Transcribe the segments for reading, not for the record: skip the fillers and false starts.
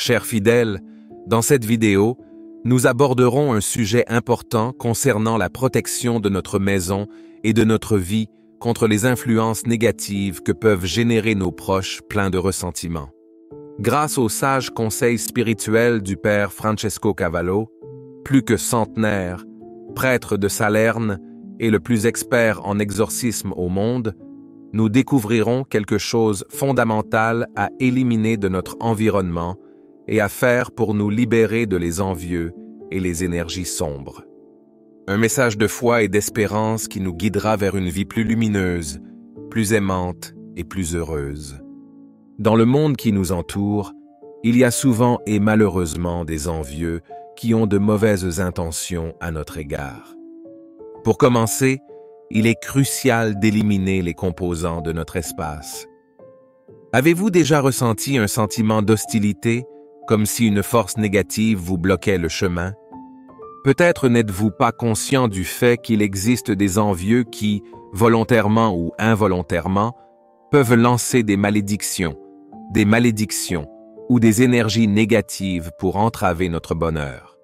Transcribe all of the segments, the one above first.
Chers fidèles, dans cette vidéo, nous aborderons un sujet important concernant la protection de notre maison et de notre vie contre les influences négatives que peuvent générer nos proches pleins de ressentiment. Grâce aux sages conseils spirituels du père Francesco Cavallo, plus que centenaire, prêtre de Salerne et le plus expert en exorcisme au monde, nous découvrirons quelque chose fondamental à éliminer de notre environnement et à faire pour nous libérer de les envieux et les énergies sombres. Un message de foi et d'espérance qui nous guidera vers une vie plus lumineuse, plus aimante et plus heureuse. Dans le monde qui nous entoure, il y a souvent et malheureusement des envieux qui ont de mauvaises intentions à notre égard. Pour commencer, il est crucial d'éliminer les composants de notre espace. Avez-vous déjà ressenti un sentiment d'hostilité, comme si une force négative vous bloquait le chemin? Peut-être n'êtes-vous pas conscient du fait qu'il existe des envieux qui, volontairement ou involontairement, peuvent lancer des malédictions ou des énergies négatives pour entraver notre bonheur.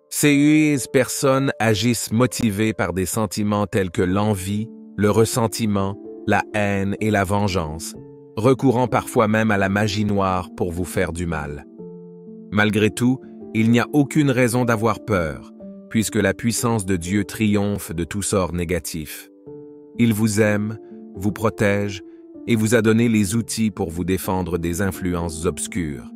Ces personnes agissent motivées par des sentiments tels que l'envie, le ressentiment, la haine et la vengeance, recourant parfois même à la magie noire pour vous faire du mal. Malgré tout, il n'y a aucune raison d'avoir peur, puisque la puissance de Dieu triomphe de tout sort négatif. Il vous aime, vous protège et vous a donné les outils pour vous défendre des influences obscures.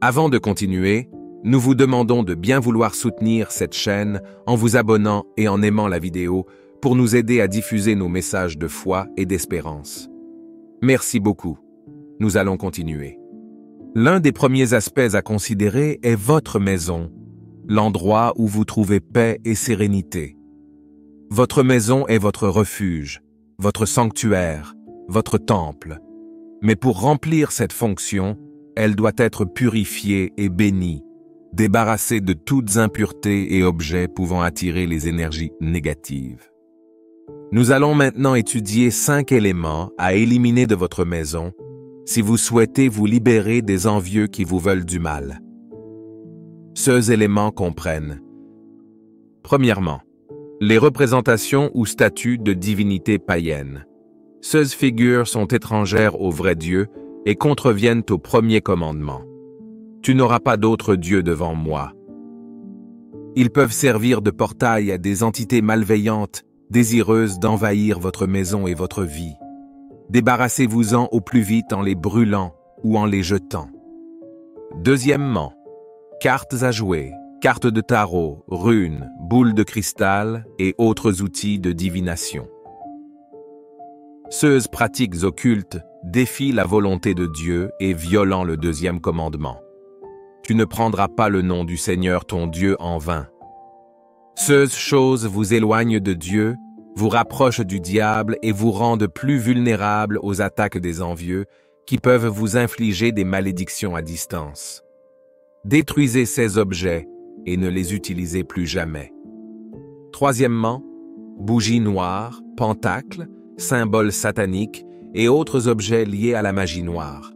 Avant de continuer, nous vous demandons de bien vouloir soutenir cette chaîne en vous abonnant et en aimant la vidéo pour nous aider à diffuser nos messages de foi et d'espérance. Merci beaucoup. Nous allons continuer. L'un des premiers aspects à considérer est votre maison, l'endroit où vous trouvez paix et sérénité. Votre maison est votre refuge, votre sanctuaire, votre temple. Mais pour remplir cette fonction, elle doit être purifiée et bénie, débarrassée de toutes impuretés et objets pouvant attirer les énergies négatives. Nous allons maintenant étudier 5 éléments à éliminer de votre maison si vous souhaitez vous libérer des envieux qui vous veulent du mal. Ces éléments comprennent: premièrement, les représentations ou statues de divinités païennes. Ces figures sont étrangères au vrai Dieu et contreviennent au premier commandement. Tu n'auras pas d'autre Dieu devant moi. Ils peuvent servir de portail à des entités malveillantes, désireuses d'envahir votre maison et votre vie. Débarrassez-vous-en au plus vite en les brûlant ou en les jetant. Deuxièmement, cartes à jouer, cartes de tarot, runes, boules de cristal et autres outils de divination. Ces pratiques occultes défient la volonté de Dieu et violant le deuxième commandement. Tu ne prendras pas le nom du Seigneur ton Dieu en vain. Ces choses vous éloignent de Dieu, vous rapprochent du diable et vous rendent plus vulnérables aux attaques des envieux qui peuvent vous infliger des malédictions à distance. Détruisez ces objets et ne les utilisez plus jamais. Troisièmement, bougies noires, pentacles, symboles sataniques et autres objets liés à la magie noire.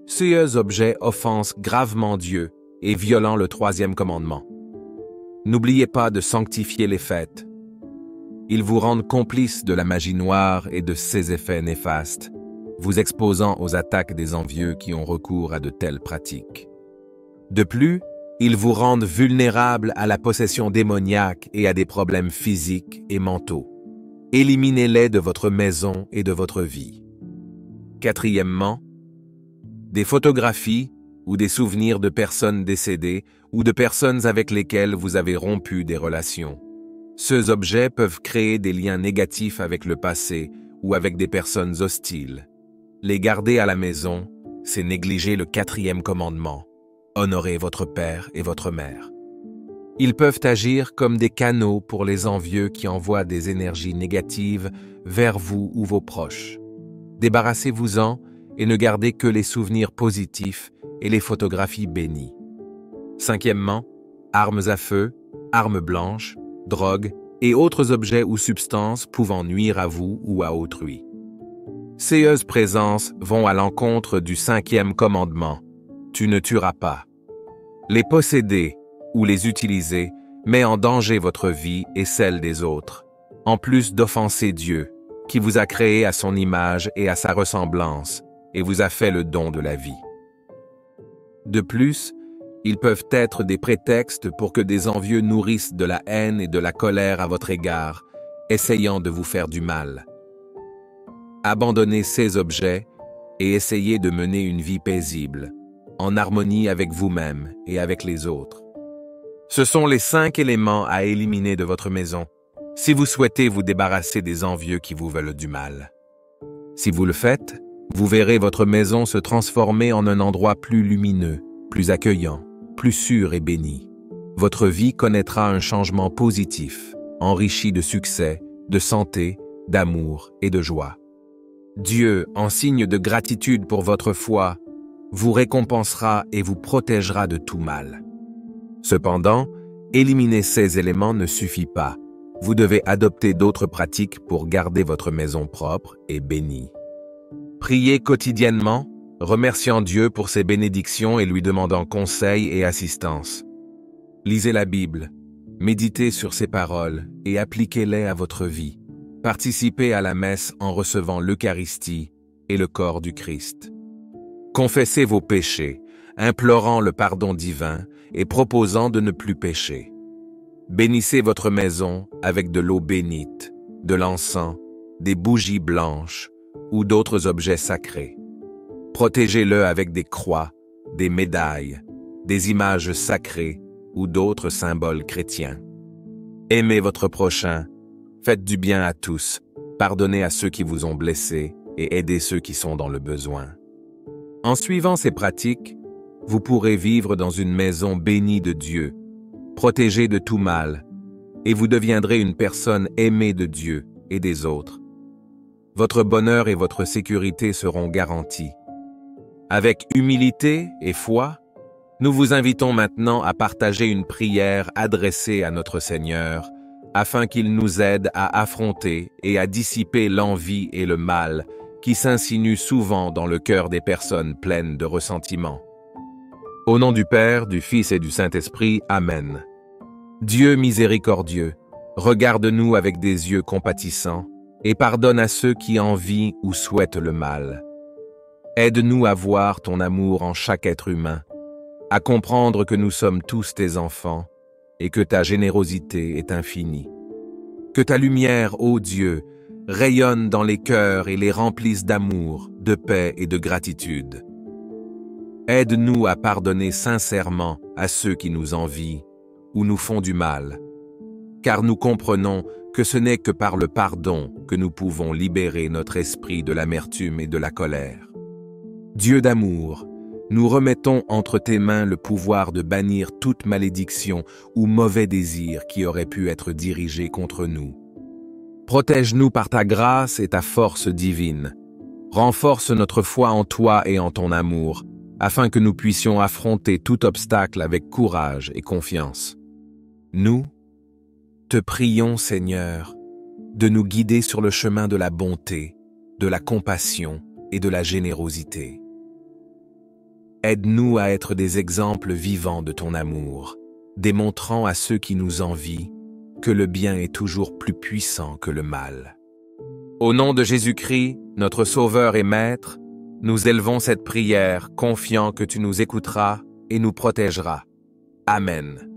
Ces objets offensent gravement Dieu et violant le troisième commandement. N'oubliez pas de sanctifier les fêtes. Ils vous rendent complices de la magie noire et de ses effets néfastes, vous exposant aux attaques des envieux qui ont recours à de telles pratiques. De plus, ils vous rendent vulnérables à la possession démoniaque et à des problèmes physiques et mentaux. Éliminez-les de votre maison et de votre vie. Quatrièmement, des photographies ou des souvenirs de personnes décédées ou de personnes avec lesquelles vous avez rompu des relations. Ces objets peuvent créer des liens négatifs avec le passé ou avec des personnes hostiles. Les garder à la maison, c'est négliger le 4e commandement. Honorez votre père et votre mère. Ils peuvent agir comme des canaux pour les envieux qui envoient des énergies négatives vers vous ou vos proches. Débarrassez-vous-en et ne gardez que les souvenirs positifs et les photographies bénies. Cinquièmement, armes à feu, armes blanches, drogue et autres objets ou substances pouvant nuire à vous ou à autrui. Ces présences vont à l'encontre du 5e commandement. Tu ne tueras pas. Les posséder ou les utiliser met en danger votre vie et celle des autres, en plus d'offenser Dieu, qui vous a créé à son image et à sa ressemblance, et vous a fait le don de la vie. De plus, ils peuvent être des prétextes pour que des envieux nourrissent de la haine et de la colère à votre égard, essayant de vous faire du mal. Abandonnez ces objets et essayez de mener une vie paisible, en harmonie avec vous-même et avec les autres. Ce sont les 5 éléments à éliminer de votre maison, si vous souhaitez vous débarrasser des envieux qui vous veulent du mal. Si vous le faites, vous verrez votre maison se transformer en un endroit plus lumineux, plus accueillant, plus sûr et béni. Votre vie connaîtra un changement positif, enrichi de succès, de santé, d'amour et de joie. Dieu, en signe de gratitude pour votre foi, vous récompensera et vous protégera de tout mal. Cependant, éliminer ces éléments ne suffit pas. Vous devez adopter d'autres pratiques pour garder votre maison propre et bénie. Priez quotidiennement, remerciant Dieu pour ses bénédictions et lui demandant conseil et assistance. Lisez la Bible, méditez sur ses paroles et appliquez-les à votre vie. Participez à la messe en recevant l'Eucharistie et le corps du Christ. Confessez vos péchés, implorant le pardon divin et proposant de ne plus pécher. Bénissez votre maison avec de l'eau bénite, de l'encens, des bougies blanches ou d'autres objets sacrés. Protégez-le avec des croix, des médailles, des images sacrées ou d'autres symboles chrétiens. Aimez votre prochain, faites du bien à tous, pardonnez à ceux qui vous ont blessés et aidez ceux qui sont dans le besoin. En suivant ces pratiques, vous pourrez vivre dans une maison bénie de Dieu, protégée de tout mal, et vous deviendrez une personne aimée de Dieu et des autres. Votre bonheur et votre sécurité seront garantis. Avec humilité et foi, nous vous invitons maintenant à partager une prière adressée à notre Seigneur, afin qu'il nous aide à affronter et à dissiper l'envie et le mal qui s'insinuent souvent dans le cœur des personnes pleines de ressentiment. Au nom du Père, du Fils et du Saint-Esprit, Amen. Dieu miséricordieux, regarde-nous avec des yeux compatissants et pardonne à ceux qui envient ou souhaitent le mal. Aide-nous à voir ton amour en chaque être humain, à comprendre que nous sommes tous tes enfants et que ta générosité est infinie. Que ta lumière, ô Dieu, rayonne dans les cœurs et les remplisse d'amour, de paix et de gratitude. Aide-nous à pardonner sincèrement à ceux qui nous envient ou nous font du mal, car nous comprenons que ce n'est que par le pardon que nous pouvons libérer notre esprit de l'amertume et de la colère. Dieu d'amour, nous remettons entre tes mains le pouvoir de bannir toute malédiction ou mauvais désir qui aurait pu être dirigé contre nous. Protège-nous par ta grâce et ta force divine. Renforce notre foi en toi et en ton amour, afin que nous puissions affronter tout obstacle avec courage et confiance. Nous te prions, Seigneur, de nous guider sur le chemin de la bonté, de la compassion et de la générosité. Aide-nous à être des exemples vivants de ton amour, démontrant à ceux qui nous envient que le bien est toujours plus puissant que le mal. Au nom de Jésus-Christ, notre Sauveur et Maître, nous élevons cette prière, confiants que tu nous écouteras et nous protégeras. Amen.